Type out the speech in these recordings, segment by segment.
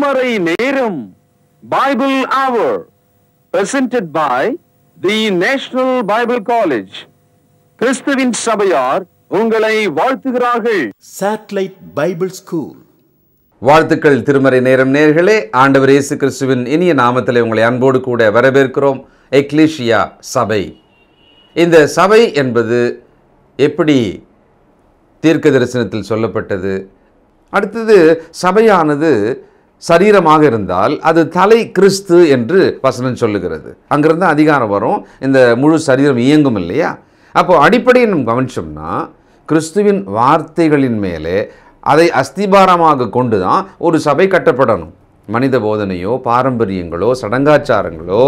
திருமறை நேரம் Bible Hour presented by the National Bible College. கிறிஸ்துவின் சபையார் உங்களை வாழ்த்துகிறார்கள். Satellite Bible School. வாழ்த்துக்கள் திருமறை நேரம் நேயர்களே, ஆண்டவர் இயேசு கிறிஸ்துவின் இனிய நாமத்திலே உங்களை அன்போடு கூட வரவேற்கிறோம். எக்லீசியா சபை. இந்த சபை என்பது எப்படி தீர்க்க தரிசனத்தில் சொல்லப்பட்டது? அடுத்தது, சபையானது சரீரமாக இருந்தால் அது தலை கிறிஸ்து என்று வசனம் சொல்லுகிறது. அங்கிருந்து அதிகாரம் வரும், இந்த முழு சரீரம் இயங்கும் இல்லையா? அப்போது அடிப்படையை நம்ம கவனிச்சோம்னா, கிறிஸ்துவின் வார்த்தைகளின் மேலே அதை அஸ்திபாரமாக கொண்டு தான் ஒரு சபை கட்டப்படணும். மனித போதனையோ பாரம்பரியங்களோ சடங்காச்சாரங்களோ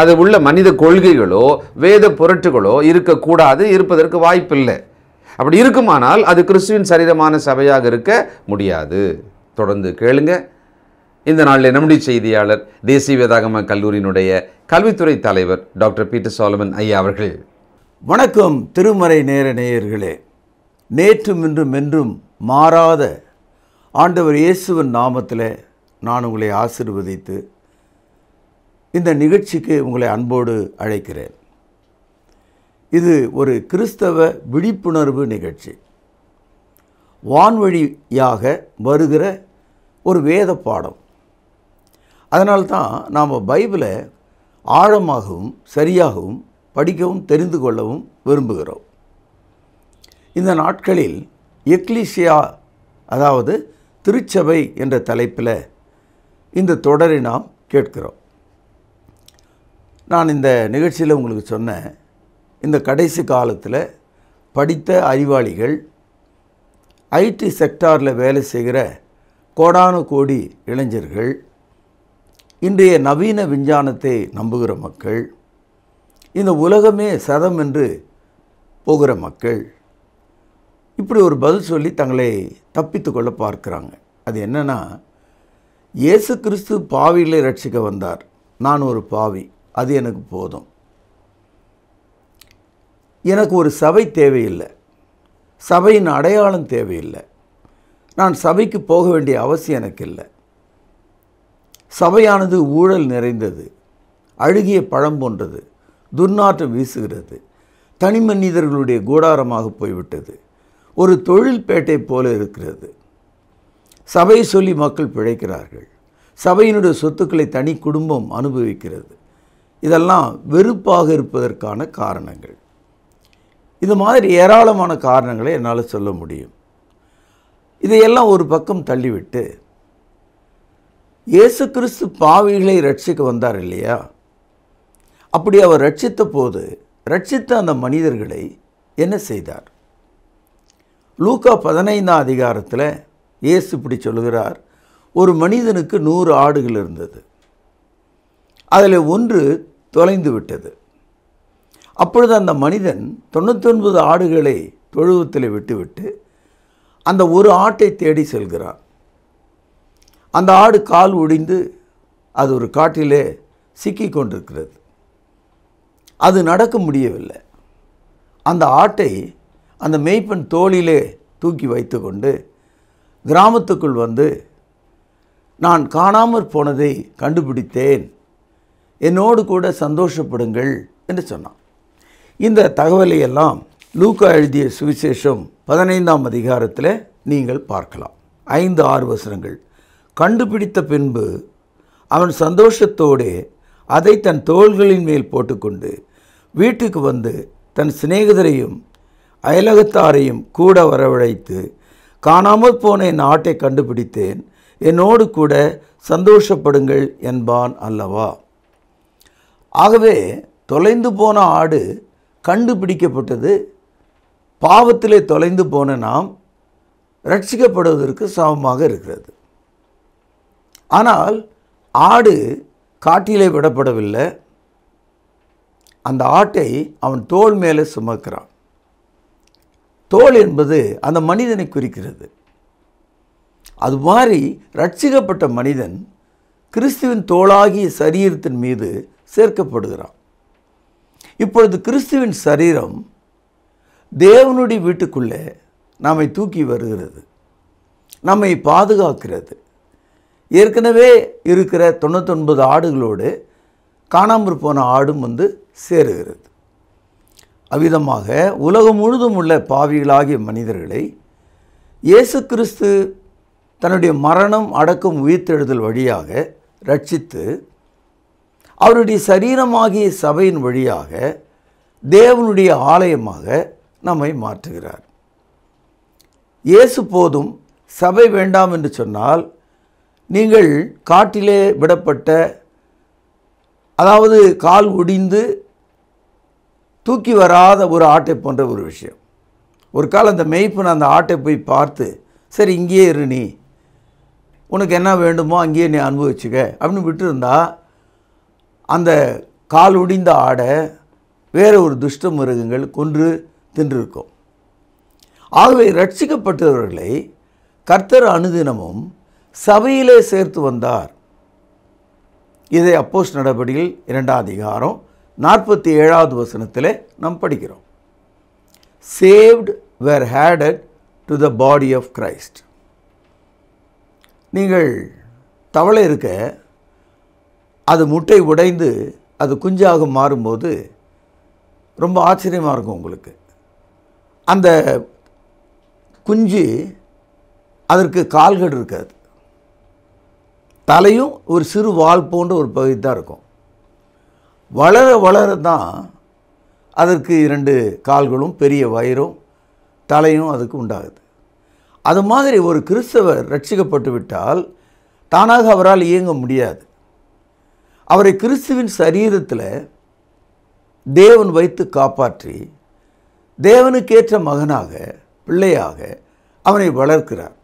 அது உள்ள மனித கொள்கைகளோ வேத புரட்டுகளோ இருக்கக்கூடாது, இருப்பதற்கு வாய்ப்பில்லை. அப்படி இருக்குமானால் அது கிறிஸ்துவின் சரீரமான சபையாக இருக்க முடியாது. தொடர்ந்து கேளுங்க. இந்த நாளில் நம்முடைய செய்தியாளர் தேசிய வேதாகம கல்லூரியினுடைய கல்வித்துறை தலைவர் டாக்டர் பீட்டர் சாலமன் ஐயா அவர்கள். வணக்கம் திருமறை நேர நேயர்களே. நேற்றும் இன்றும் என்றும் மாறாத ஆண்டவர் இயேசுவின் நாமத்தில் நான் உங்களை ஆசீர்வதித்து இந்த நிகழ்ச்சிக்கு உங்களை அன்போடு அழைக்கிறேன். இது ஒரு கிறிஸ்தவ விழிப்புணர்வு நிகழ்ச்சி. வான்வழியாக வருகிற ஒரு வேத பாடம். அதனால்தான் நாம் பைபிளை ஆழமாகவும் சரியாகவும் படிக்கவும் தெரிந்து கொள்ளவும் விரும்புகிறோம். இந்த நாட்களில் எக்லீசியா, அதாவது திருச்சபை என்ற தலைப்பில் இந்த தொடரை நாம் கேட்கிறோம். நான் இந்த நிகழ்ச்சியில் உங்களுக்கு சொன்னேன், இந்த கடைசி காலத்தில் படித்த அறிவாளிகள், ஐடி செக்டாரில் வேலை செய்கிற கோடானு கோடி இளைஞர்கள், இன்றைய நவீன விஞ்ஞானத்தை நம்புகிற மக்கள், இந்த உலகமே சதம் என்று போகிற மக்கள் இப்படி ஒரு பதில் சொல்லி தங்களை தப்பித்து கொள்ள பார்க்குறாங்க. அது என்னன்னா, இயேசு கிறிஸ்து பாவிகளை ரட்சிக்க வந்தார், நான் ஒரு பாவி, அது எனக்கு போதும், எனக்கு ஒரு சபை தேவையில்லை, சபையின் அடையாளம் தேவையில்லை, நான் சபைக்கு போக வேண்டிய அவசியம் எனக்கு இல்லை, சபையானது ஊழல் நிறைந்தது, அழுகிய பழம் போன்றது, துர்நாற்றம் வீசுகிறது, தனி மனிதர்களுடைய கூடாரமாக போய்விட்டது, ஒரு தொழில்பேட்டை போல இருக்கிறது, சபையை சொல்லி மக்கள் பிழைக்கிறார்கள், சபையினுடைய சொத்துக்களை தனி குடும்பம் அனுபவிக்கிறது. இதெல்லாம் வெறுப்பாக இருப்பதற்கான காரணங்கள். இது மாதிரி ஏராளமான காரணங்களை என்னால் சொல்ல முடியும். இதையெல்லாம் ஒரு பக்கம் தள்ளிவிட்டு, இயேசு கிறிஸ்து பாவிகளை ரட்சிக்க வந்தார் இல்லையா? அப்படி அவர் ரட்சித்த போது ரட்சித்த அந்த மனிதர்களை என்ன செய்தார்? லூக்கா 15ஆம் அதிகாரத்தில் இயேசு இப்படி சொல்லுகிறார், ஒரு மனிதனுக்கு 100 ஆடுகள் இருந்தது, அதில் ஒன்று தொலைந்து விட்டது. அப்பொழுது அந்த மனிதன் 99 ஆடுகளை தொழுவத்தில் விட்டுவிட்டு அந்த ஒரு ஆட்டை தேடி செல்கிறான். அந்த ஆடு கால் ஒடிந்து அது ஒரு காட்டிலே சிக்கி கொண்டிருக்கிறது. அது நடக்க முடியவில்லை. அந்த ஆட்டை அந்த மேய்ப்பன் தோளிலே தூக்கி வைத்து கொண்டு கிராமத்துக்குள் வந்து, நான் காணாமற் போனதை கண்டுபிடித்தேன், என்னோடு கூட சந்தோஷப்படுங்கள் என்று சொன்னான். இந்த தகவலை எல்லாம் லூக்கா எழுதிய சுவிசேஷம் 15ஆம் அதிகாரத்தில் நீங்கள் பார்க்கலாம். 5-6 வசனங்கள். கண்டுபிடித்த பின்பு அவன் சந்தோஷத்தோடு அதை தன் தோள்களின் மேல் போட்டுக்கொண்டு வீட்டுக்கு வந்து தன் சிநேகிதரையும் அயலகத்தாரையும் கூட வரவழைத்து, காணாமல் போன என் ஆட்டை கண்டுபிடித்தேன், என்னோடு கூட சந்தோஷப்படுங்கள் என்பான் அல்லவா? ஆகவே தொலைந்து போன ஆடு கண்டுபிடிக்கப்பட்டது. பாவத்திலே தொலைந்து போன நாம் ரட்சிக்கப்படுவதற்கு சமமாக இருக்கிறது. ஆனால் ஆடு காட்டிலே விடப்படவில்லை. அந்த ஆட்டை அவன் தோள் மேலே சுமக்கிறான். தோள் என்பது அந்த மனிதனை குறிக்கிறது. அது மாதிரி ரட்சிக்கப்பட்ட மனிதன் கிறிஸ்துவின் தோளாகிய சரீரத்தின் மீது சேர்க்கப்படுகிறான். இப்பொழுது கிறிஸ்துவின் சரீரம் தேவனுடைய வீட்டுக்குள்ளே நம்மை தூக்கி வருகிறது, நம்மை பாதுகாக்கிறது. ஏற்கனவே இருக்கிற 99 ஆடுகளோடு காணாமற் போன ஆடும் வந்து சேருகிறது. அவ்விதமாக உலகம் முழுதும் உள்ள பாவிகளாகிய மனிதர்களை இயேசு கிறிஸ்து தன்னுடைய மரணம், அடக்கம், உயிர்த்தெழுதல் வழியாக ரட்சித்து அவருடைய சரீரமாகிய சபையின் வழியாக தேவனுடைய ஆலயமாக நம்மை மாற்றுகிறார். இயேசு போதும், சபை வேண்டாம் என்று சொன்னால் நீங்கள் காட்டிலே விடப்பட்ட, அதாவது கால் ஒடிந்து தூக்கி வராத ஒரு ஆட்டை போன்ற ஒரு விஷயம். ஒரு கால் அந்த மேய்ப்பன் அந்த ஆட்டை போய் பார்த்து, சரி இங்கேயே இரு, நீ உனக்கு என்ன வேண்டுமோ அங்கேயே நீ அனுபவிச்சுக்க அப்படின்னு விட்டுருந்தா அந்த கால் ஒடிந்த ஆடை வேறு ஒரு துஷ்ட மிருகங்கள் கொன்று தின்றிருக்கும். ஆகவே ரட்சிக்கப்பட்டவர்களை கர்த்தர் அனுதினமும் சபையிலே சேர்த்து வந்தார். இதை அப்போஸ்தலர் நடபடிகள் 2ஆம் அதிகாரம் 47வது வசனத்திலே நாம் படிக்கிறோம். Saved were added to the body of Christ. நீங்கள் தவளை இருக்க அது முட்டை உடைந்து அது குஞ்சாக மாறும்போது ரொம்ப ஆச்சரியமாக இருக்கும் உங்களுக்கு. அந்த குஞ்சு அதற்கு கால்கள் இருக்காது, தலையும் ஒரு சிறு வால் போன்ற ஒரு பகுதி தான் இருக்கும். வளர வளர தான் அதற்கு 2 கால்களும் பெரிய வயிறும் தலையும் அதுக்கு உண்டாகுது. அது மாதிரி ஒரு கிறிஸ்தவர் ரட்சிக்கப்பட்டு விட்டால் தானாக அவரால் இயங்க முடியாது. அவரை கிறிஸ்துவின் சரீரத்தில் தேவன் வைத்து காப்பாற்றி தேவனுக்கேற்ற மகனாக, பிள்ளையாக அவனை வளர்க்கிறார்.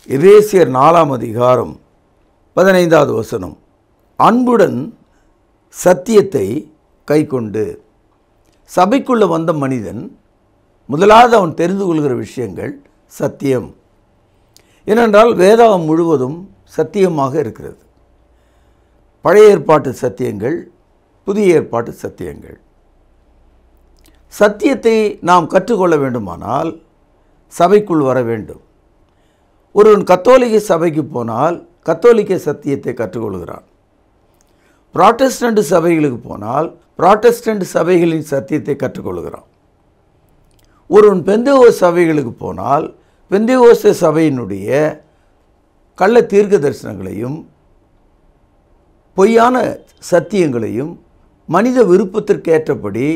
எபேசியர் 4ஆம் அதிகாரம் 15வது வசனம், அன்புடன் சத்தியத்தை கைக்கொண்டு. சபைக்குள்ளே வந்த மனிதன் முதலாவது அவன் தெரிந்து கொள்கிற விஷயங்கள் சத்தியம். ஏனென்றால் வேதாகம் முழுவதும் சத்தியமாக இருக்கிறது. பழைய ஏற்பாட்டு சத்தியங்கள், புதிய ஏற்பாட்டு சத்தியங்கள். சத்தியத்தை நாம் கற்றுக்கொள்ள வேண்டுமானால் சபைக்குள் வர வேண்டும். ஒருவன் கத்தோலிக்க சபைக்கு போனால் கத்தோலிக்க சத்தியத்தை கற்றுக்கொள்கிறான். புராட்டஸ்டன்ட் சபைகளுக்கு போனால் புராட்டஸ்டன்ட் சபைகளின் சத்தியத்தை கற்றுக்கொள்கிறான். ஒருவன் பெந்தேகோஸ்தே சபைகளுக்கு போனால் பெந்தேகோஸ்தே சபையினுடைய கள்ள தீர்க்க தரிசனங்களையும் பொய்யான சத்தியங்களையும் மனித விருப்பத்திற்கு ஏற்றபடி,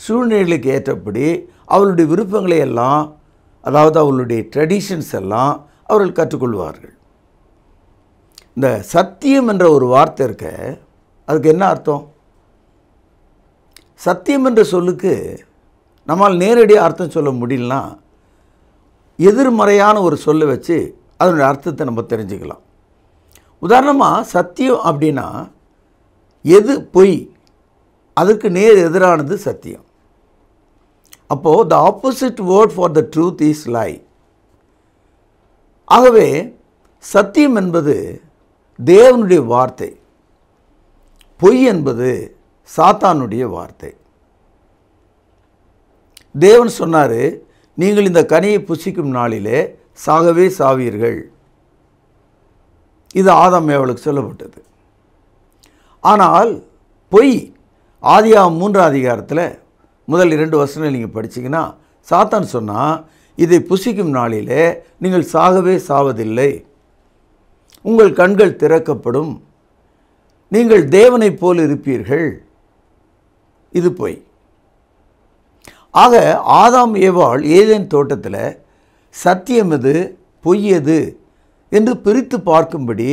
சூழ்நிலைகளுக்கு ஏற்றபடி அவர்களுடைய விருப்பங்களை எல்லாம், அதாவது அவர்களுடைய ட்ரெடிஷன்ஸ் எல்லாம் அவர்கள் கற்றுக்கொள்வார்கள். இந்த சத்தியம் என்ற ஒரு வார்த்தை இருக்க, அதுக்கு என்ன அர்த்தம்? சத்தியம் என்ற சொல்லுக்கு நம்மால் நேரடியாக அர்த்தம் சொல்ல முடியலனா எதிர்மறையான ஒரு சொல்லை வச்சு அதனுடைய அர்த்தத்தை நம்ம தெரிஞ்சுக்கலாம். உதாரணமாக சத்தியம் அப்படின்னா எது பொய், அதற்கு நேர் எதிரானது சத்தியம். அப்போது the opposite word for the truth is lie. ஆகவே சத்தியம் என்பது தேவனுடைய வார்த்தை, பொய் என்பது சாத்தானுடைய வார்த்தை. தேவன் சொன்னார், நீங்கள் இந்த கனியை புசிக்கும் நாளிலே சாகவே சாவீர்கள். இது ஆதாம் ஏவாளுக்கு சொல்லப்பட்டது. ஆனால் பொய் ஆதியாகமம் 3ஆம் அதிகாரத்தில் முதல் 2 வசனங்கள் நீங்கள் படிச்சிங்கன்னா சாத்தான் சொன்னால், இதை புசிக்கும் நாளிலே நீங்கள் சாகவே சாவதில்லை, உங்கள் கண்கள் திறக்கப்படும், நீங்கள் தேவனைப் போல் இருப்பீர்கள். இது பொய். ஆக ஆதாம் ஏவாள் ஏதேன் தோட்டத்தில் சத்தியம் எது, பொய் எது என்று பிரித்து பார்க்கும்படி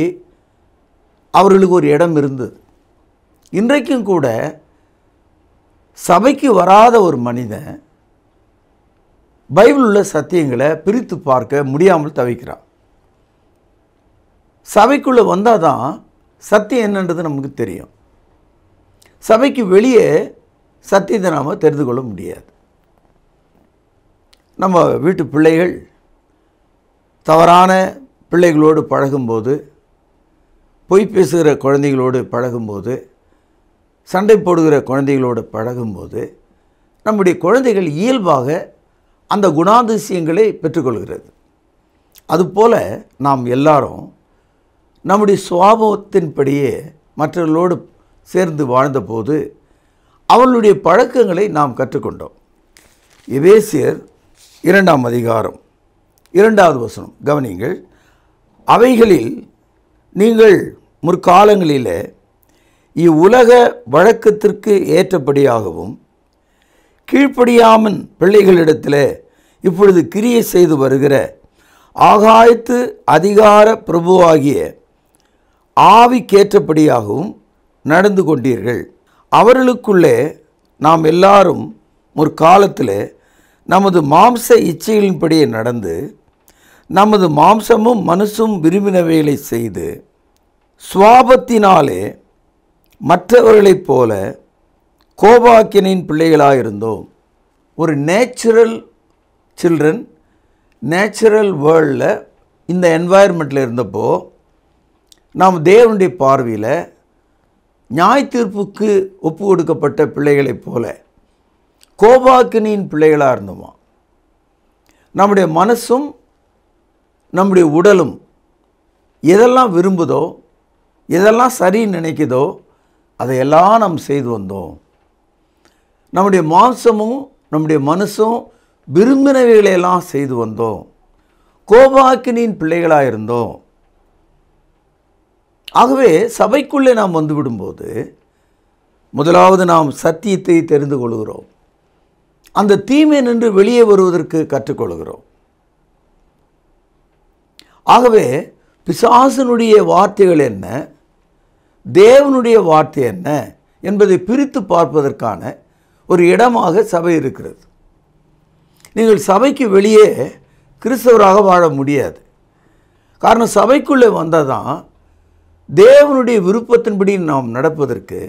அவர்களுக்கு ஒரு இடம் இருந்தது. இன்றைக்கும் கூட சபைக்கு வராத ஒரு மனிதன் பைபிள் உள்ள சத்தியங்களை பிரித்து பார்க்க முடியாமல் தவிக்கிறான். சபைக்குள்ளே வந்தால் தான் சத்தியம் என்னன்றது நமக்கு தெரியும். சபைக்கு வெளியே சத்தியத்தை நாம் தெரிந்து கொள்ள முடியாது. நம்ம வீட்டு பிள்ளைகள் தவறான பிள்ளைகளோடு பழகும்போது, பொய் பேசுகிற குழந்தைகளோடு பழகும்போது, சண்டை போடுகிற குழந்தைகளோடு பழகும்போது நம்முடைய குழந்தைகள் இயல்பாக அந்த குணாதிசயங்களை பெற்றுக்கொள்கிறது. அதுபோல் நாம் எல்லாரும் நம்முடைய சுவாபத்தின்படியே மற்றவர்களோடு சேர்ந்து வாழ்ந்தபோது அவர்களுடைய பழக்கங்களை நாம் கற்றுக்கொண்டோம். எபேசியர் 2ஆம் அதிகாரம் 2வது வசனம் கவனியுங்கள். அவைகளில் நீங்கள் முற்காலங்களிலே இவ்வுலக வழக்கத்திற்கு ஏற்றபடியாகவும் கீழ்ப்படியாமல் பிள்ளைகளிடத்தில் இப்பொழுது கிரியை செய்து வருகிற ஆகாயத்து அதிகார பிரபுவாகிய ஆவிக்கேற்றபடியாகவும் நடந்து கொண்டீர்கள். அவர்களுக்குள்ளே நாம் எல்லாரும் முற்காலத்தில் நமது மாம்ச இச்சைகளின்படியே நடந்து நமது மாம்சமும் மனசும் விரும்பினவைகளை செய்து சுவாபத்தினாலே மற்றவர்களைப் போல கோபாக்கினின் பிள்ளைகளாயிருந்தோம். ஒரு நேச்சுரல் சில்ட்ரன் நேச்சுரல் வேர்ல்டில் இந்த என்வாயர்மெண்ட்டில் இருந்தப்போ நாம் தேவனுடைய பார்வையில் நியாய தீர்ப்புக்கு ஒப்பு கொடுக்கப்பட்ட பிள்ளைகளைப் போல கோபாக்கினின் பிள்ளைகளாக இருந்தோமா. நம்முடைய மனசும் நம்முடைய உடலும் எதெல்லாம் விரும்புதோ எதெல்லாம் சரின்னு நினைக்குதோ அதையெல்லாம் நாம் செய்து வந்தோம். நம்முடைய மாம்சமும் நம்முடைய மனசும் விரும்பினவைகளையெல்லாம் செய்து வந்தோம். கோபாக்கினின் பிள்ளைகளாக இருந்தோம். ஆகவே சபைக்குள்ளே நாம் வந்து விடும்போது முதலாவது நாம் சத்தியத்தை தெரிந்து கொள்கிறோம். அந்த தீமை நின்று வெளியே வருவதற்கு கற்றுக்கொள்கிறோம். ஆகவே பிசாசனுடைய வார்த்தைகள் என்ன, தேவனுடைய வார்த்தை என்ன என்பதை பிரித்து பார்ப்பதற்கான ஒரு இடமாக சபை இருக்கிறது. நீங்கள் சபைக்கு வெளியே கிறிஸ்தவராக வாழ முடியாது. காரணம் சபைக்குள்ளே வந்தால் தான் தேவனுடைய விருப்பத்தின்படி நாம் நடப்பதற்கு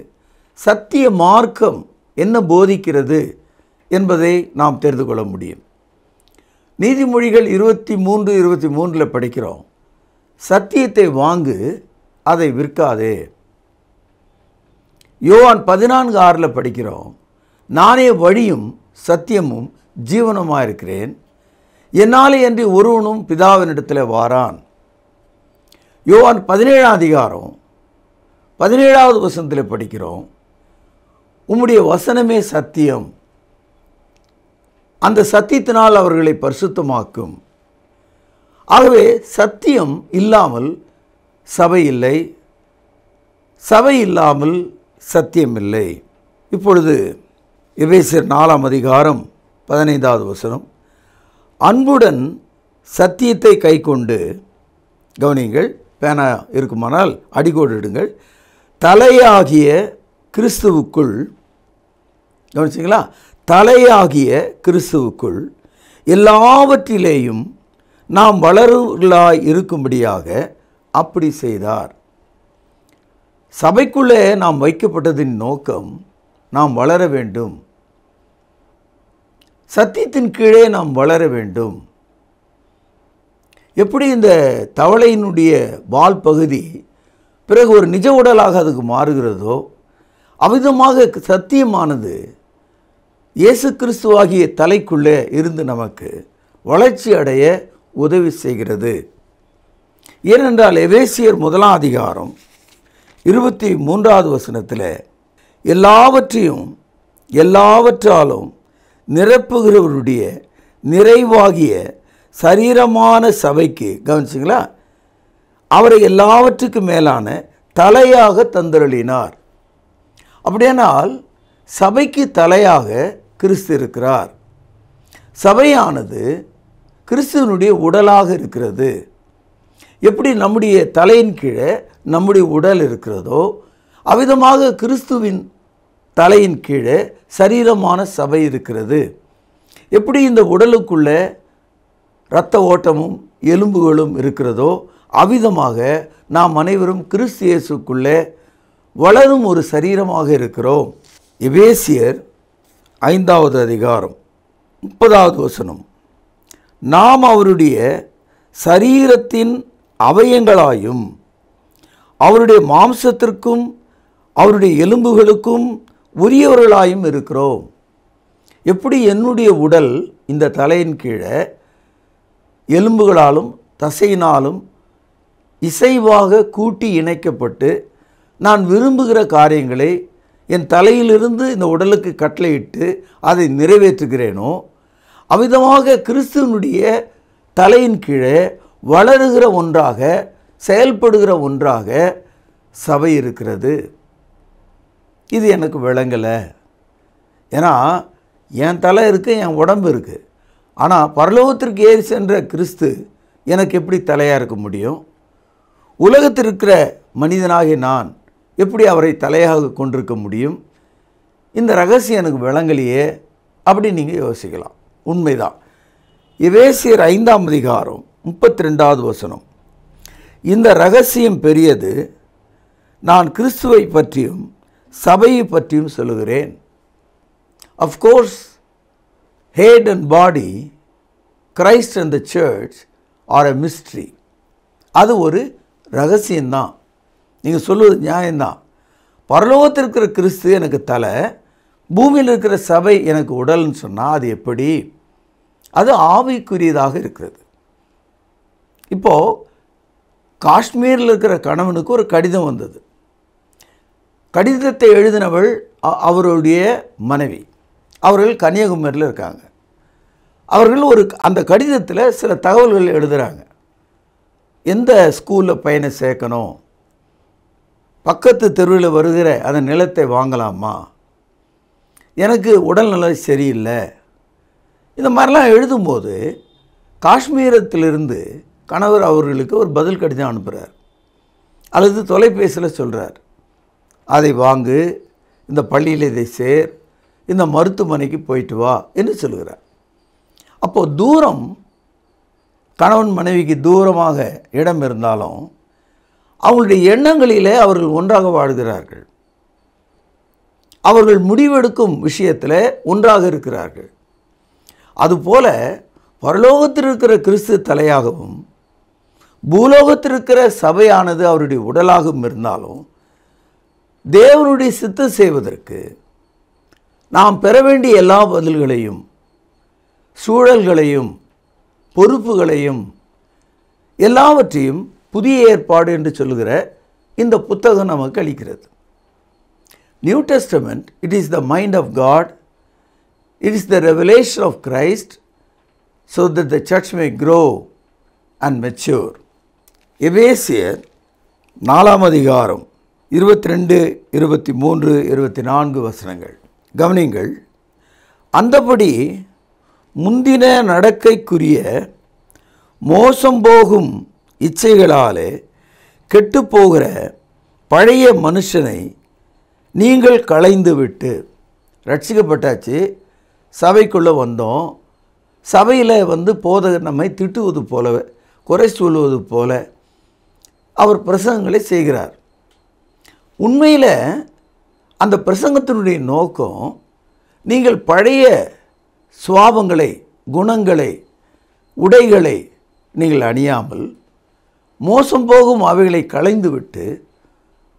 சத்திய மார்க்கம் என்ன போதிக்கிறது என்பதை நாம் தெரிந்து கொள்ள முடியும். நீதிமொழிகள் 23:23 படிக்கிறோம், சத்தியத்தை வாங்கு, அதை விற்காதே. யோவான் 14:6 படிக்கிறோம், நானே வழியும் சத்தியமும் ஜீவனுமாக இருக்கிறேன், என்னாலே அன்றி ஒருவனும் பிதாவினிடத்தில் வாரான். யோவான் 17ஆம் அதிகாரம் 17வது வசனத்தில் படிக்கிறோம், உம்முடைய வசனமே சத்தியம், அந்த சத்தியத்தினால் அவர்களை பரிசுத்தமாக்கும். ஆகவே சத்தியம் இல்லாமல் சபை இல்லை, சபை இல்லாமல் சத்தியம் இல்லை. இப்பொழுது எபேசியர் 4ஆம் அதிகாரம் 15வது வசனம், அன்புடன் சத்தியத்தை கைக்கொண்டு, கவனிங்கள், பேனா இருக்குமானால் அடிக்கோடு இடுங்கள், தலையாகிய கிறிஸ்துவுக்குள், கவனிச்சிங்களா, தலையாகிய கிறிஸ்துவுக்குள் எல்லாவற்றிலேயும் நாம் வளருவர்களாய் இருக்கும்படியாக அப்படி செய்தார். சபைக்குள்ளே நாம் வைக்கப்பட்டதின் நோக்கம் நாம் வளர வேண்டும், சத்தியத்தின் கீழே நாம் வளர வேண்டும். எப்படி இந்த தவளையினுடைய வால் பகுதி பிறகு ஒரு நிஜ உடலாக அதுக்கு மாறுகிறதோ அவ்விதமாக சத்தியமானது இயேசு கிறிஸ்துவாகிய தலைக்குள்ளே இருந்து நமக்கு வளர்ச்சி அடைய உதவி செய்கிறது. ஏனென்றால் எபேசியர் 1ஆம் அதிகாரம் 23வது வசனத்தில் எல்லாவற்றையும் எல்லாவற்றாலும் நிரப்புகிறவருடைய நிறைவாகிய சரீரமான சபைக்கு, கவனிச்சிங்களா, அவரை எல்லாவற்றுக்கும் மேலான தலையாக தந்தருளினார். அப்படியானால் சபைக்கு தலையாக கிறிஸ்து இருக்கிறார். சபையானது கிறிஸ்துவனுடைய உடலாக இருக்கிறது. எப்படி நம்முடைய தலையின் கீழே நம்முடைய உடல் இருக்கிறதோ அவ்விதமாக கிறிஸ்துவின் தலையின் கீழே சரீரமான சபை இருக்கிறது. எப்படி இந்த உடலுக்குள்ளே இரத்த ஓட்டமும் எலும்புகளும் இருக்கிறதோ அவ்விதமாக நாம் அனைவரும் கிறிஸ்து இயேசுக்குள்ளே வளரும் ஒரு சரீரமாக இருக்கிறோம். எபேசியர் 5வது அதிகாரம் 30வது வசனம், நாம் அவருடைய சரீரத்தின் அவயங்களாயும் அவருடைய மாம்சத்திற்கும் அவருடைய எலும்புகளுக்கும் உரியவர்களாயும் இருக்கிறோம். எப்படி என்னுடைய உடல் இந்த தலையின் கீழே எலும்புகளாலும் தசையினாலும் இசைவாக கூட்டி இணைக்கப்பட்டு நான் விரும்புகிற காரியங்களை என் தலையிலிருந்து இந்த உடலுக்கு கட்டளையிட்டு அதை நிறைவேற்றுகிறேனோ அவ்விதமாக கிறிஸ்துவனுடைய தலையின் கீழே வளருகிற ஒன்றாக செயல்படுகிற ஒன்றாக சபை இருக்கிறது. இது எனக்கு விளங்கலை. ஏன்னா என் தலை இருக்குது, என் உடம்பு இருக்குது. ஆனால் பரலோகத்திற்கு ஏறி சென்ற கிறிஸ்து எனக்கு எப்படி தலையாக இருக்க முடியும்? உலகத்தில் இருக்கிற மனிதனாகிய நான் எப்படி அவரை தலையாக கொண்டிருக்க முடியும்? இந்த ரகசியம் எனக்கு விளங்கலையே அப்படி நீங்கள் யோசிக்கலாம். உண்மைதான். எபேசியர் 5ஆம் அதிகாரம் 32வது வசனம், இந்த ரகசியம் பெரியது, நான் கிறிஸ்துவை பற்றியும் சபையை பற்றியும் சொல்லுகிறேன். Of course head and body, Christ and the church are a mystery. அது ஒரு ரகசியம்தான். நீங்கள் சொல்லுவது நியாயம்தான். பரலோகத்தில் இருக்கிற கிறிஸ்து எனக்கு தலை, பூமியில் இருக்கிற சபை எனக்கு உடல்னு சொன்னால் அது எப்படி? அது ஆவிக்குரியதாக இருக்கிறது. இப்போது காஷ்மீரில் இருக்கிற கணவனுக்கு ஒரு கடிதம் வந்தது. கடிதத்தை எழுதினவள் அவருடைய மனைவி. அவர்கள் கன்னியாகுமரியில் இருக்காங்க. அவர்கள் அந்த கடிதத்தில் சில தகவல்கள் எழுதுகிறாங்க. எந்த ஸ்கூலில் பையனை சேர்க்கணும், பக்கத்து தெருவில் வருகிற அந்த நிலத்தை வாங்கலாமா, எனக்கு உடல்நிலை சரியில்லை, இந்த மாதிரிலாம் எழுதும்போது காஷ்மீரத்திலிருந்து கணவர் அவர்களுக்கு ஒரு பதில் கடிதம் அனுப்புகிறார். அல்லது தொலைபேசியில் சொல்கிறார், அதை வாங்கு, இந்த பள்ளியில் இதை சேர், இந்த மருத்துவமனைக்கு போயிட்டு வா என்று சொல்கிறார். அப்போது தூரம், கணவன் மனைவிக்கு தூரமாக இடம் இருந்தாலும் அவர்களுடைய எண்ணங்களிலே அவர்கள் ஒன்றாக வாழ்கிறார்கள். அவர்கள் முடிவெடுக்கும் விஷயத்தில் ஒன்றாக இருக்கிறார்கள். அதுபோல பரலோகத்தில் இருக்கிற கிறிஸ்து தலையாகவும் பூலோகத்தில் இருக்கிற சபையானது அவருடைய உடலாகவும் இருந்தாலும் தேவனுடைய சித்தம் செய்வதற்கு நாம் பெற வேண்டிய எல்லா பதில்களையும், சூழல்களையும், பொறுப்புகளையும் எல்லாவற்றையும் புதிய ஏற்பாடு என்று சொல்லுகிற இந்த புத்தகம் நமக்கு அளிக்கிறது. New Testament, it is the mind of God, it is the revelation of Christ, so that the church may grow and mature. எபேசியர் 4ஆம் அதிகாரம் 22, 23, 24 வசனங்கள் கவனிங்கள். அந்தபடி முந்தின நடக்கைக்குரிய மோசம் போகும் இச்சைகளாலே கெட்டுப்போகிற பழைய மனுஷனை நீங்கள் களைந்து விட்டு, ரட்சிக்கப்பட்டாச்சு, சபைக்குள்ளே வந்தோம், சபையில் போதகர் நம்மை திட்டுவது போல, குறை சொல்வது போல அவர் பிரசங்கங்களை செய்கிறார். உண்மையில் அந்த பிரசங்கத்தினுடைய நோக்கம், நீங்கள் பழைய சுவாபங்களை, குணங்களை, உடைகளை நீங்கள் அணியாமல் மோசம் போகும் அவைகளை களைந்துவிட்டு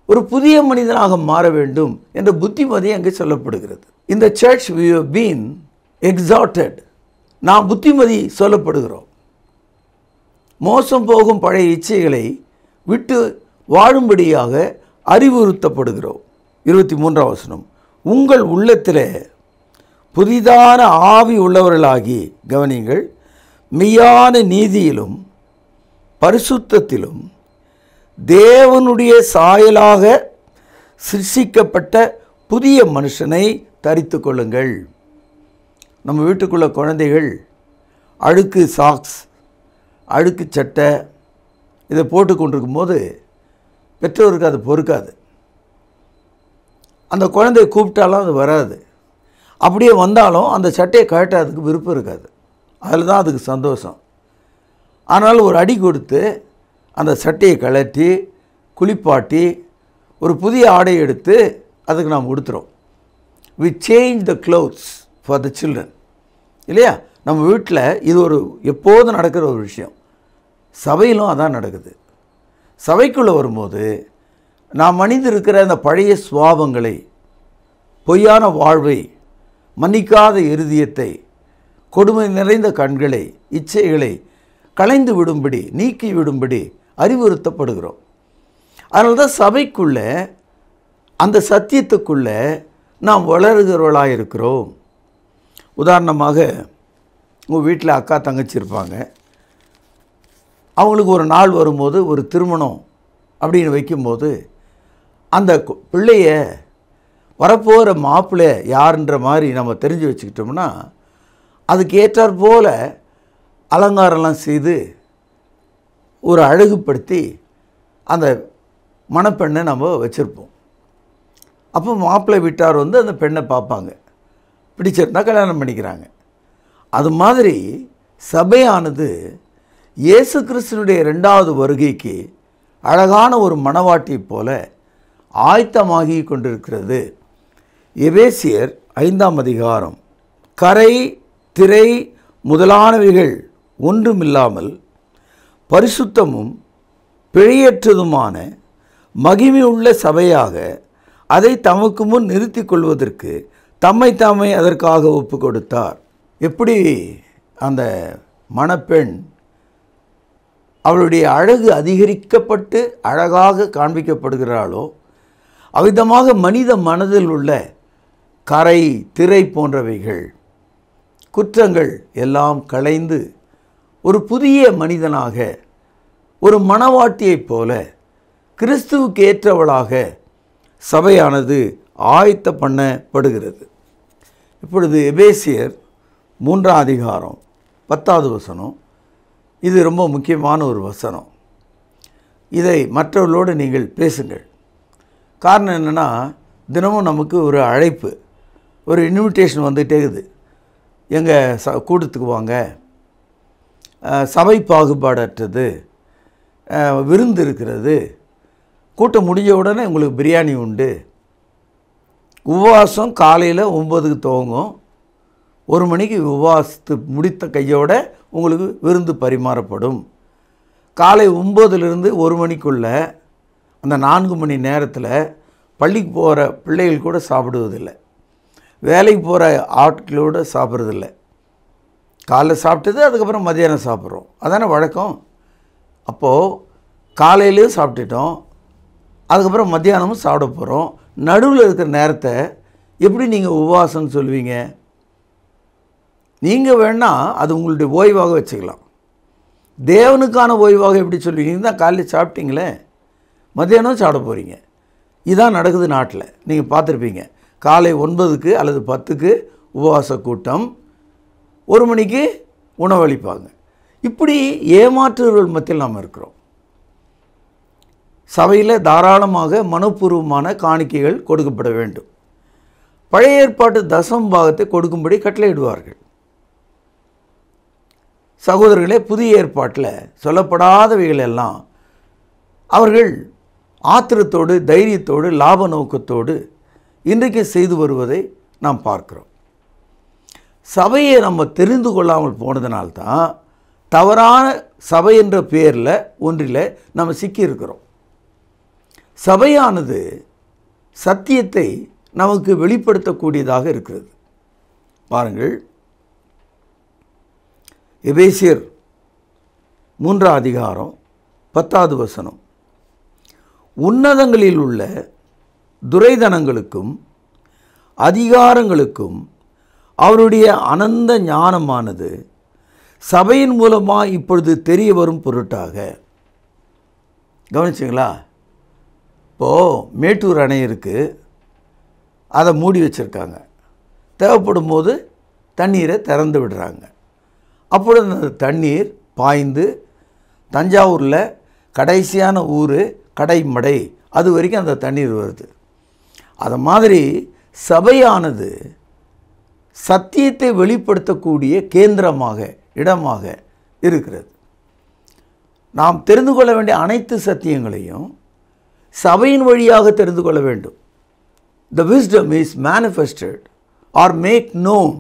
ஒரு புதிய மனிதனாக மாற வேண்டும் என்ற புத்திமதி அங்கே சொல்லப்படுகிறது. இந்த search we have been exhorted, நாம் புத்திமதி சொல்லப்படுகிறோம். மோசம் போகும் பழைய இச்சைகளை விட்டு வாழும்படியாக அறிவுறுத்தப்படுகிறோம். 23ஆம் வசனம், உங்கள் உள்ளத்தில் புதிதான ஆவி உள்ளவர்களாகி கவனிங்கள், மெய்யான நீதியிலும் பரிசுத்தத்திலும் தேவனுடைய சாயலாக சிருஷ்டிக்கப்பட்ட புதிய மனுஷனை தரித்து கொள்ளுங்கள். நம்ம வீட்டுக்குள்ள குழந்தைகள் அழுக்கு சாக்ஸ், அழுக்கு சட்டை இதை போட்டு கொண்டிருக்கும் போது பெற்றோருக்கு அது பொறுக்காது. அந்த குழந்தையை கூப்பிட்டாலும் அது வராது. அப்படியே வந்தாலும் அந்த சட்டையை கழட்டாததுக்கு விருப்பம் இருக்காது. அதில் தான் அதுக்கு சந்தோஷம். ஆனால் ஒரு அடி கொடுத்து அந்த சட்டையை கழட்டி குளிப்பாட்டி ஒரு புதிய ஆடை எடுத்து அதுக்கு நாம் உடுத்துகிறோம். we change the clothes for the children, இல்லையா? நம்ம வீட்டில் இது ஒரு எப்போதும் நடக்கிற ஒரு விஷயம். சபையிலும் அதான் நடக்குது. சபைக்குள்ளே வரும்போது நாம் அணிந்திருக்கிற அந்த பழைய சுவாபங்களை, பொய்யான வாழ்வை, மன்னிக்காத இருதயத்தை, கொடுமை நிறைந்த கண்களை, இச்சைகளை களைந்து விடும்படி, நீக்கி விடும்படி அறிவுறுத்தப்படுகிறோம். அதனால தான் சபைக்குள்ளே அந்த சத்தியத்துக்குள்ளே நாம் வளருகிறவர்களாக இருக்கிறோம். உதாரணமாக உங்கள் வீட்டில் அக்கா தங்கச்சி இருப்பாங்க. அவங்களுக்கு ஒரு நாள் வரும்போது ஒரு திருமணம் அப்படின்னு வைக்கும்போது அந்த பிள்ளைய வரப்போகிற மாப்பிள்ளை யாருன்ற மாதிரி நம்ம தெரிஞ்சு வச்சுக்கிட்டோம்னா அதுக்கு ஏற்றாற் போல் அலங்காரம்லாம் செய்து ஒரு அழகுப்படுத்தி அந்த மணப்பெண்ணை நம்ம வச்சுருப்போம். அப்போ மாப்பிள்ளை வீட்டார் வந்து அந்த பெண்ணை பார்ப்பாங்க, பிடிச்சிருந்தா கல்யாணம் பண்ணிக்கிறாங்க. அது மாதிரி சபையானது இயேசு கிறிஸ்துனுடைய 2வது வருகைக்கு அழகான ஒரு மணவாட்டி போல ஆயத்தமாகி கொண்டிருக்கிறது. எபேசியர் 5ஆம் அதிகாரம், கரை திரை முதலானவைகள் ஒன்றுமில்லாமல் பரிசுத்தமும் பிழையற்றதுமான மகிமையுள்ள சபையாக அதை தமக்கு முன் நிறுத்தி கொள்வதற்கு தம்மை தாமே அதற்காக ஒப்பு கொடுத்தார். எப்படி அந்த மணப்பெண் அவளுடைய அழகு அதிகரிக்கப்பட்டு அழகாக காண்பிக்கப்படுகிறாளோ அவ்விதமாக மனித மனதில் உள்ள கரை திரை போன்றவைகள் குற்றங்கள் எல்லாம் களைந்து ஒரு புதிய மனிதனாக ஒரு மணவாட்டியைப் போல கிறிஸ்துவுக்கு ஏற்றவளாக சபையானது ஆயத்த பண்ணப்படுகிறது. இப்பொழுது எபேசியர் 3ஆம் அதிகாரம் 10வது வசனம், இது ரொம்ப முக்கியமான ஒரு வசனம். இதை மற்றவர்களோடு நீங்கள் பேசுங்கள். காரணம் என்னென்னா, தினமும் நமக்கு ஒரு அழைப்பு, ஒரு இன்விடேஷன் வந்துகிட்டே இருக்குது. எங்கள் கூட்டத்துக்கு வாங்க, சபை பாகுபாடற்றது, விருந்து இருக்கிறது, கூட்டம் முடிஞ்ச உடனே உங்களுக்கு பிரியாணி உண்டு, உபவாசம் காலையில் 9க்கு துவங்கும், 1 மணிக்கு உபவாசத்து முடித்த கையோட உங்களுக்கு விருந்து பரிமாறப்படும். காலை 9லிருந்து 1 மணிக்குள்ளே அந்த 4 மணி நேரத்தில் பள்ளிக்கு போகிற பிள்ளைகள் கூட சாப்பிடுவதில்லை, வேலைக்கு போகிற ஆட்களோடு சாப்பிட்றதில்லை. காலைல சாப்பிட்டது அதுக்கப்புறம் மத்தியானம் சாப்பிட்றோம், அதானே வழக்கம். அப்போது காலையிலையும் சாப்பிட்டுட்டோம், அதுக்கப்புறம் மத்தியானமும் சாப்பிட போகிறோம். நடுவில் இருக்கிற நேரத்தை எப்படி நீங்கள் உபவாசம்னு சொல்லுவீங்க? நீங்கள் வேணால் அது உங்களுடைய ஓய்வாக வச்சுக்கலாம். தேவனுக்கான ஓய்வாக எப்படி சொல்லுவீங்க? தான் காலையில் சாப்பிட்டீங்களே, மத்தியானம் சாப்பிட போகிறீங்க. இதுதான் நடக்குது நாட்டில். நீங்கள் பார்த்துருப்பீங்க, காலை 9க்கு அல்லது 10க்கு உபவாச கூட்டம், 1 மணிக்கு உணவளிப்பாங்க. இப்படி ஏமாற்றுவர்கள் மத்தியில் நாம் இருக்கிறோம். சபையில் தாராளமாக மனப்பூர்வமான காணிக்கைகள் கொடுக்கப்பட வேண்டும். பழைய ஏற்பாட்டு தசம் பாகத்தை கொடுக்கும்படி கட்டளையிடுவார்கள். சகோதரர்களே, புதிய ஏற்பாட்டில் சொல்லப்படாதவைகள் எல்லாம் அவர்கள் ஆத்திரத்தோடு தைரியத்தோடு லாப நோக்கத்தோடு இன்றைக்கு செய்து வருவதை நாம் பார்க்கிறோம். சபையை நம்ம தெரிந்து கொள்ளாமல் போனதுனால்தான் தவறான சபை என்ற பெயரில் ஒன்றில் நம்ம சிக்கியிருக்கிறோம். சபையானது சத்தியத்தை நமக்கு வெளிப்படுத்தக்கூடியதாக இருக்கிறது. பாருங்கள், எபேசியர் 3ஆம் அதிகாரம் 10வது வசனம், உன்னதங்களில் உள்ள துரைதனங்களுக்கும் அதிகாரங்களுக்கும் அவருடைய அனந்த ஞானமானது சபையின் மூலமாக இப்பொழுது தெரிய வரும் பொருட்டாக. கவனிச்சிங்களா? இப்போது மேட்டூர் அணை இருக்குது, அதை மூடி வச்சுருக்காங்க. தேவைப்படும் போது தண்ணீரை திறந்து விடுறாங்க. அப்பொழுது அந்த தண்ணீர் பாய்ந்து தஞ்சாவூரில் கடைசியான ஊர் கடைமடை, அது வரைக்கும் அந்த தண்ணீர் வருது. அது மாதிரி சபையானது சத்தியத்தை வெளிப்படுத்தக்கூடிய கேந்திரமாக இடமாக இருக்கிறது. நாம் தெரிந்து கொள்ள வேண்டிய அனைத்து சத்தியங்களையும் சபையின் வழியாக தெரிந்து கொள்ள வேண்டும். The wisdom is manifested or made known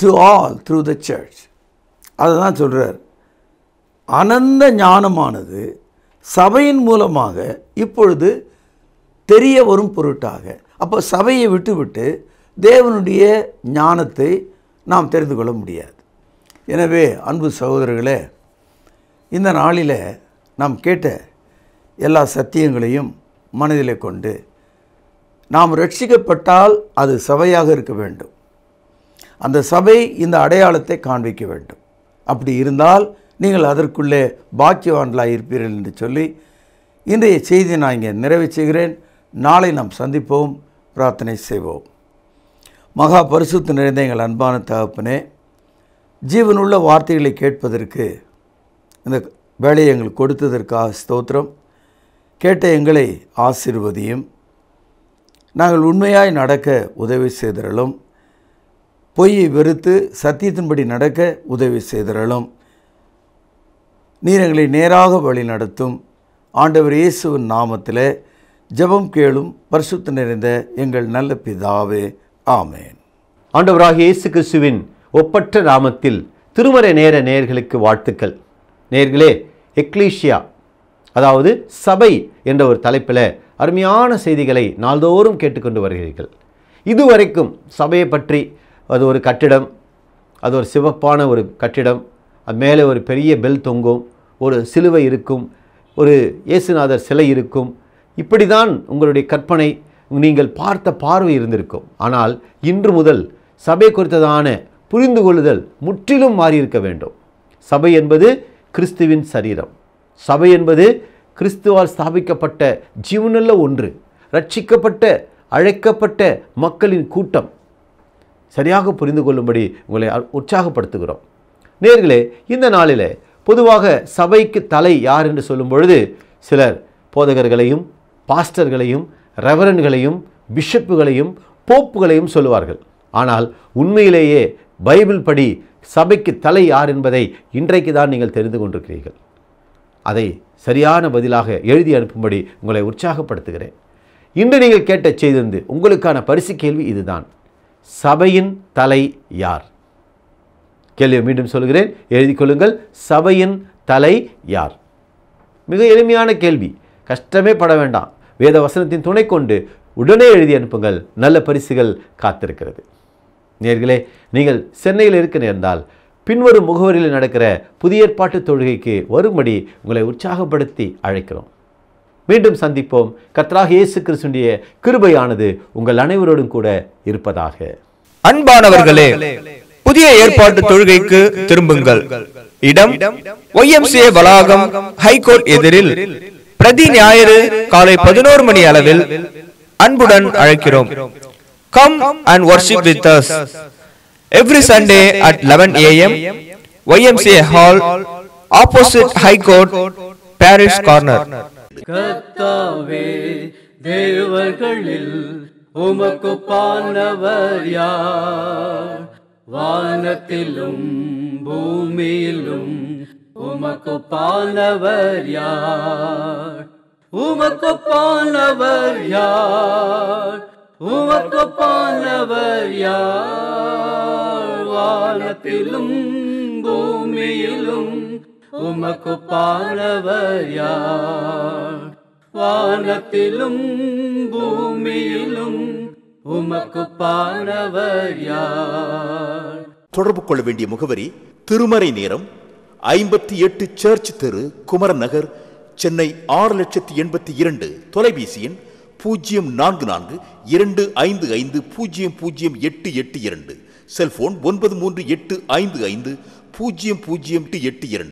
to all through the church. அதுதான் சொல்கிறார். அனந்த ஞானமானது சபையின் மூலமாக இப்பொழுது தெரிய வரும் பொருட்டாக. அப்போ சபையை விட்டுவிட்டு தேவனுடைய ஞானத்தை நாம் தெரிந்து கொள்ள முடியாது. எனவே அன்பு சகோதரர்களே, இந்த நாளில் நாம் கேட்ட எல்லா சத்தியங்களையும் மனதிலே கொண்டு நாம் ரட்சிக்கப்பட்டால் அது சபையாக இருக்க வேண்டும். அந்த சபை இந்த அடையாளத்தை காண்பிக்க வேண்டும். அப்படி இருந்தால் நீங்கள் அதற்குள்ளே பாக்கியவான்களாக இருப்பீர்கள் என்று சொல்லி இன்றைய செய்தியை நான் இங்கே நிறைவு செய்கிறேன். நாளை நாம் சந்திப்போம், பிரார்த்தனை செய்வோம். மகா பரிசுத்த நிறைந்த எங்கள் அன்பான தகப்பனே, ஜீவனுள்ள வார்த்தைகளை கேட்பதற்கு இந்த வேலையை எங்களுக்கு கொடுத்ததற்காக ஸ்தோத்திரம். கேட்ட எங்களை ஆசீர்வதியும். நாங்கள் உண்மையாய் நடக்க உதவி செய்தரலும், பொய்யை வெறுத்து சத்தியத்தின்படி நடக்க உதவி செய்தரலும். நீர் எங்களை நேராக வழி நடத்தும். ஆண்டவர் இயேசுவின் நாமத்திலே ஜெபம் கேளும் பரிசுத்த நிறைந்த எங்கள் நல்ல பிதாவே, ஆமென். ஆண்டவராகிய இயேசு கிறிஸ்துவின் ஒப்பற்ற நாமத்தில் திருமறை நேர நேயர்களுக்கு வாழ்த்துக்கள். நேயர்களே, எக்லீஷியா அதாவது சபை என்ற ஒரு தலைப்பில் அருமையான செய்திகளை நாள்தோறும் கேட்டுக்கொண்டு வருகிறீர்கள். இதுவரைக்கும் சபையை பற்றி அது ஒரு கட்டிடம், அது ஒரு சிவப்பான ஒரு கட்டிடம், அது மேலே ஒரு பெரிய பெல் தொங்கும், ஒரு சிலுவை இருக்கும், ஒரு இயேசுநாதர் சிலை இருக்கும். இப்படி தான் உங்களுடைய கற்பனை, நீங்கள் பார்த்த பார்வை இருந்திருக்கும். ஆனால் இன்று முதல் சபை குறித்ததான புரிந்து கொள்ளுதல் முற்றிலும் மாறியிருக்க வேண்டும். சபை என்பது கிறிஸ்துவின் சரீரம். சபை என்பது கிறிஸ்துவால் ஸ்தாபிக்கப்பட்ட ஜீவனுள்ள ஒன்று, ரட்சிக்கப்பட்ட அழைக்கப்பட்ட மக்களின் கூட்டம். சரியாக புரிந்து கொள்ளும்படி உங்களை உற்சாகப்படுத்துகிறோம். நேர்களே, இந்த நாளில் பொதுவாக சபைக்கு தலை யார் என்று சொல்லும் பொழுது சிலர் போதகர்களையும் பாஸ்டர்களையும் ரெவரன்களையும் பிஷப்புகளையும் போப்புகளையும் சொல்லுவார்கள். ஆனால் உண்மையிலேயே பைபிள் படி சபைக்கு தலை யார் என்பதை இன்றைக்கு தான் நீங்கள் தெரிந்து கொண்டிருக்கிறீர்கள். அதை சரியான பதிலாக எழுதி அனுப்பும்படி உங்களை உற்சாகப்படுத்துகிறேன். இன்று நீங்கள் கேட்ட செய்திருந்து உங்களுக்கான பரிசு கேள்வி இதுதான்: சபையின் தலை யார்? கேள்வியை மீண்டும் சொல்கிறேன், எழுதி கொள்ளுங்கள். சபையின் தலை யார்? மிக எளிமையான கேள்வி, கஷ்டமே பட வேண்டாம். வேத வசனத்தின் துணை கொண்டு உடனே எழுதி அனுப்புங்கள். நல்ல பரிசுகள் காத்திருக்கிறது. நேர்களே, நீங்கள் சென்னையில் இருக்க நேர்ந்தால் பின்வரும் முகவரியில் நடக்கிற புதிய ஏற்பாட்டு தொழுகைக்கு வரும்படி உங்களை உற்சாகப்படுத்தி அழைக்கிறோம். மீண்டும் சந்திப்போம். கர்த்தராகிய இயேசு கிறிஸ்துவின் கிருபையானது உங்கள் அனைவரோடும் கூட இருப்பதாக. அன்பானவர்களே, புதிய ஏற்பாட்டு தொழுகைக்கு திரும்புங்கள். இடம் YMCA வளாகம், ஹைகோர்ட் எதிரில், பிரதி ஞாயிறு காலை 11 மணி அளவில் அன்புடன் அழைக்கிறோம். Come and worship with us every Sunday at 11 a.m. YMCA Hall, opposite High Court, Parish Corner. கர்த்தாவே, தேவர்களில் உமக்கு பானவர் யார்? வானத்திலும் பூமியிலும் உமக்கு பானவர் யார்? உமக்கு பானவர் யார்? உமக்கு பானவர் யார்? வானத்திலும் பூமியிலும் உமக்கு பானவர் யார்? வானத்திலும் பூமியிலும் உமக்கு பானவர் யார்? தொடர்பு கொள்ள வேண்டிய முகவரி: திருமறை நேரம், 58 சர்ச் தெரு, குமரன் நகர், சென்னை 6,82,000. தொலைபேசி எண் 044255008882. செல்போன் 9385500882.